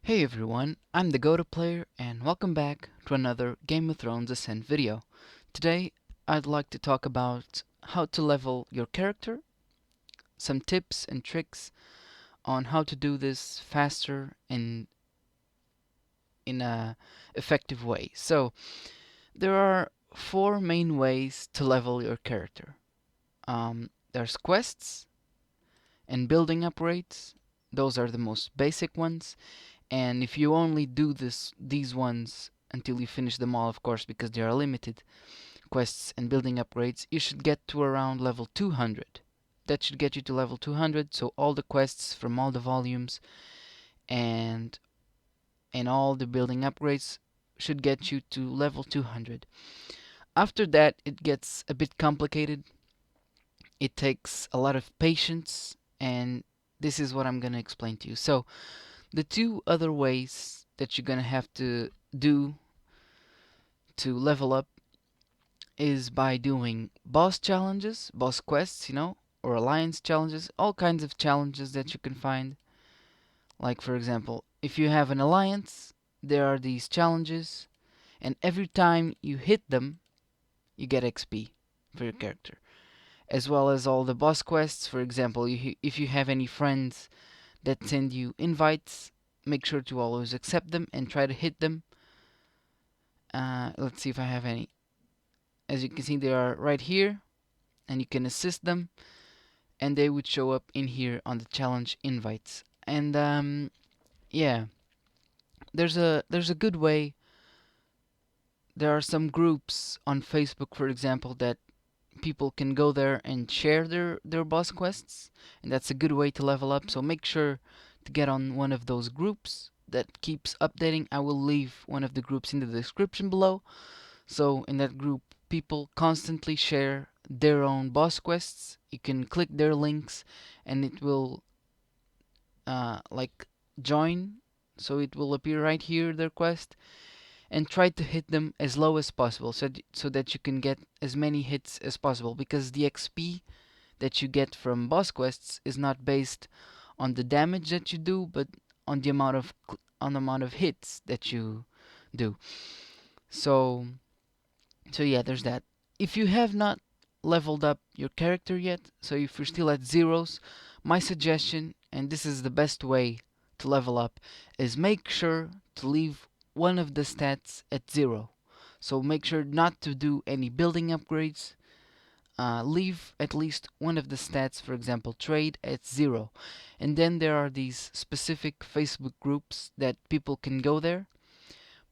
Hey everyone, I'm the Gota player and welcome back to another Game of Thrones Ascent video. Today I'd like to talk about how to level your character, some tips and tricks on how to do this faster and in a effective way. So there are four main ways to level your character. There's quests and building upgrades. Those are the most basic ones. And if you only do these ones until you finish them all, of course, because they are limited quests and building upgrades, you should get to around level 200. That should get you to level 200, so all the quests from all the volumes and all the building upgrades should get you to level 200. After that, it gets a bit complicated. It takes a lot of patience, and this is what I'm going to explain to you. So, the two other ways that you're going to have to do to level up is by doing boss challenges, boss quests, or alliance challenges, all kinds of challenges that you can find. Like, for example, if you have an alliance, there are these challenges, and every time you hit them, you get XP for your character. As well as all the boss quests, for example, if you have any friends that send you invites, make sure to always accept them and try to hit them. Let's see if I have any. As you can see, they are right here, and you can assist them, and they would show up in here on the challenge invites. And yeah, there's a good way. There are some groups on Facebook, for example, that people can go there and share their boss quests, and that's a good way to level up. So make sure to get on one of those groups that keeps updating. I will leave one of the groups in the description below. So in that group, people constantly share their own boss quests. You can click their links, and it will like join. So it will appear right here their quest, and try to hit them as low as possible, so that you can get as many hits as possible. Because the XP that you get from boss quests is not based on the damage that you do, but on the amount of hits that you do. So yeah, there's that. If you have not leveled up your character yet, so if you're still at zeros, my suggestion, and this is the best way to level up, is make sure to leave one of the stats at zero. So make sure not to do any building upgrades. Leave at least one of the stats, for example, trade, at zero. And then there are these specific Facebook groups that people can go there,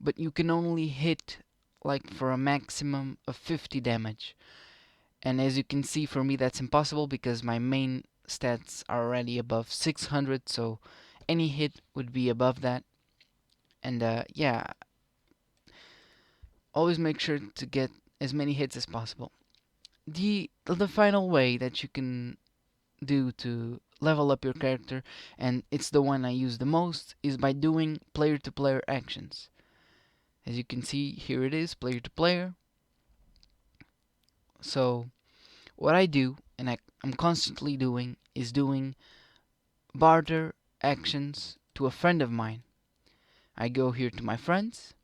but you can only hit like for a maximum of 50 damage. And as you can see, for me that's impossible because my main stats are already above 600, so any hit would be above that. And yeah, always make sure to get as many hits as possible. The final way that you can do to level up your character, and it's the one I use the most, is by doing player to player actions. As you can see, here it is, player to player. So what I do, and I'm constantly doing, is doing barter actions to a friend of mine. I go here to my friends,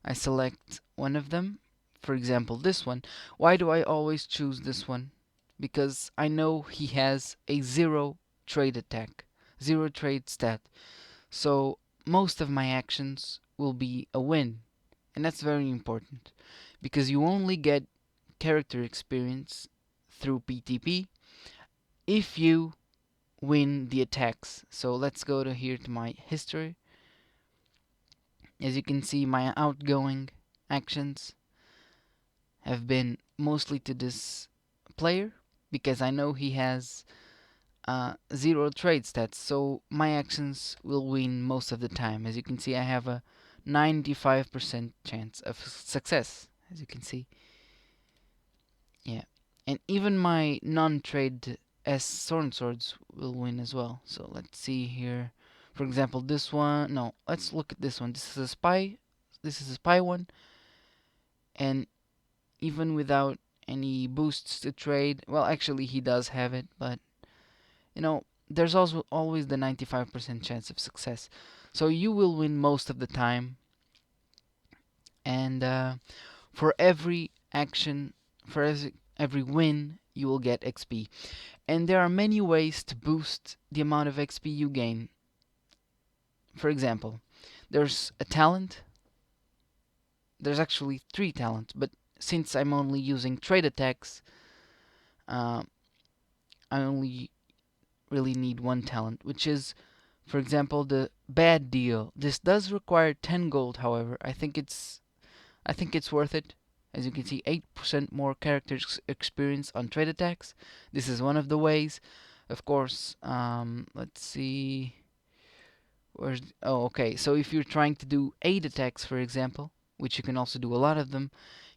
I select one of them, for example this one. Why do I always choose this one? Because I know he has a zero trade attack, zero trade stat. So most of my actions will be a win, and that's very important because you only get character experience through PTP if you win the attacks. So let's go to here to my history. As you can see, my outgoing actions have been mostly to this player because I know he has zero trade stats, so my actions will win most of the time. As you can see, I have a 95% chance of success, as you can see. Yeah, and even my non-trade S swords will win as well. So let's see here. For example, this one. No, let's look at this one. This is a spy. This is a spy one, and even without any boosts to trade, well, actually he does have it, but you know, there's also always the 95% chance of success. So you will win most of the time, and for every action, for every win, you will get XP. And there are many ways to boost the amount of XP you gain. For example, there's a talent. There's actually three talents, but since I'm only using trade attacks, uh, I only really need one talent, which is, for example, the bad deal. This does require 10 gold, however. I think it's worth it. As you can see, 8% more character experience on trade attacks. This is one of the ways. Of course, let's see. Oh, okay. So if you're trying to do 8 attacks, for example, which you can also do a lot of them,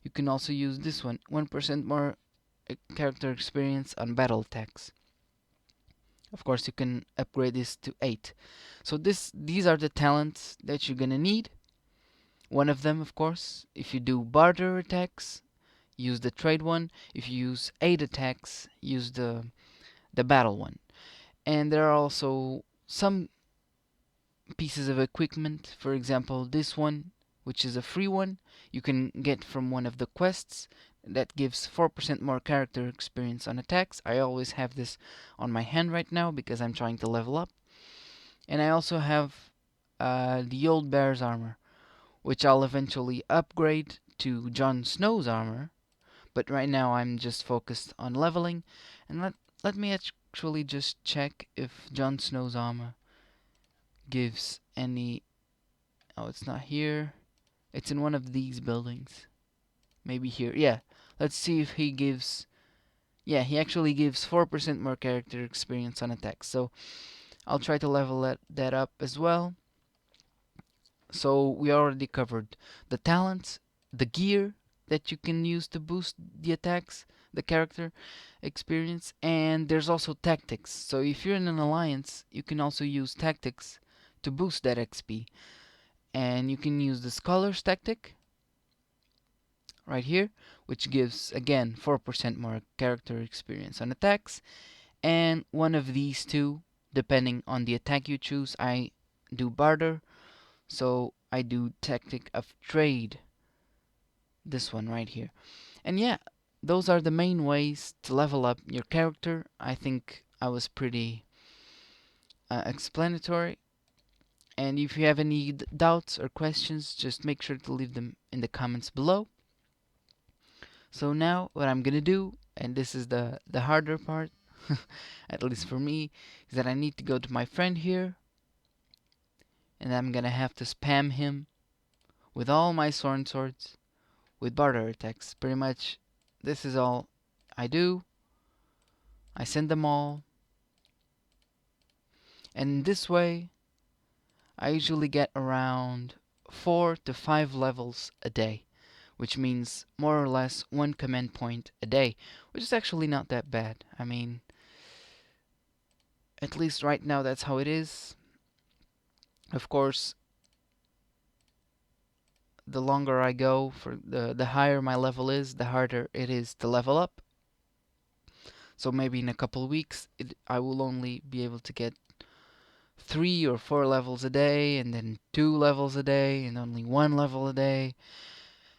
you can also use this one. 1% more character experience on battle attacks. Of course, you can upgrade this to 8. So these are the talents that you're gonna need. One of them, of course, if you do barter attacks, use the trade one. If you use 8 attacks, use the battle one. And there are also some pieces of equipment. For example, this one, which is a free one, you can get from one of the quests that gives 4% more character experience on attacks. I always have this on my hand right now because I'm trying to level up. And I also have the old bear's armor, which I'll eventually upgrade to Jon Snow's armor. But right now I'm just focused on leveling. And let me actually just check if Jon Snow's armor gives any. Oh, it's not here. It's in one of these buildings. Maybe here. Yeah. Let's see if he gives. Yeah, he actually gives 4% more character experience on attacks. So I'll try to level that up as well. So we already covered the talents, the gear that you can use to boost the attacks, the character experience, and there's also tactics. So if you're in an alliance, you can also use tactics to boost that XP. And you can use the Scholar's tactic right here, which gives again 4% more character experience on attacks. And one of these two, depending on the attack you choose, I do barter. So I do tactic of trade. This one right here. And yeah, those are the main ways to level up your character. I think I was pretty explanatory. And if you have any doubts or questions, just make sure to leave them in the comments below. So now what I'm gonna do, and this is the harder part, at least for me, is that I need to go to my friend here, and I'm gonna have to spam him with all my swords with barter attacks. Pretty much, this is all I do. I send them all, and this way, I usually get around 4 to 5 levels a day, which means more or less 1 command point a day, which is actually not that bad. I mean, at least right now that's how it is. Of course, the longer I go, for the higher my level is, the harder it is to level up. So maybe in a couple of weeks, I will only be able to get 3 or 4 levels a day, and then 2 levels a day, and only 1 level a day,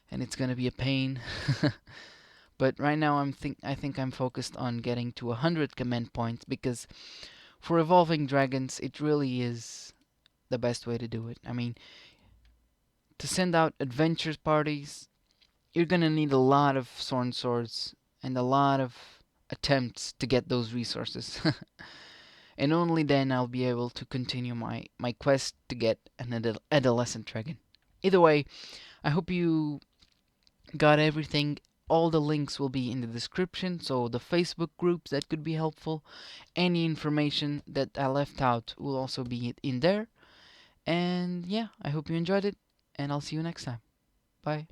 and it's gonna be a pain. But right now I think I'm focused on getting to 100 command points, because for evolving dragons it really is the best way to do it. I mean, to send out adventure parties, you're gonna need a lot of swords and a lot of attempts to get those resources. And only then I'll be able to continue my quest to get an adolescent dragon. Either way, I hope you got everything. All the links will be in the description, so the Facebook groups that could be helpful. Any information that I left out will also be in there. And yeah, I hope you enjoyed it, and I'll see you next time. Bye.